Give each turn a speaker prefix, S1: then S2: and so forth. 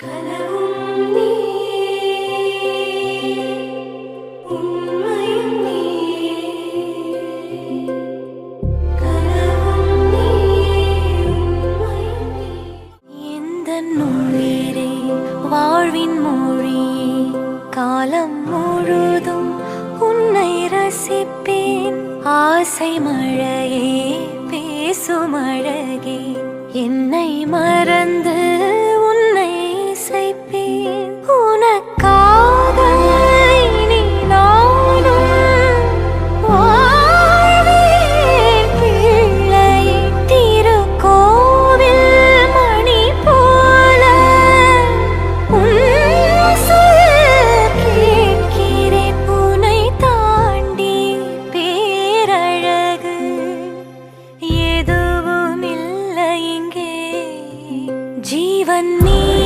S1: கனவும் நீ உண்மையும் நீ கனவும் நீ உண்மையும் நீ எந்தன் உயிரே வாழ்வின் மொழியே காலம் முழுதும் உன்னை ரசிப்பேன் ஆசை மழையே பேசும் அழகே என்னை மறந்து உன்னை இசைப்பேன் உனக்காக இனி நானும் வாழ்வேன் பிள்ளையே திருக்கோவில் மணி போல உன் சொல் கேட்கிறேன் உன்னை தாண்டி பேரழகு எதுவும் இல்லை இங்கே जीवन में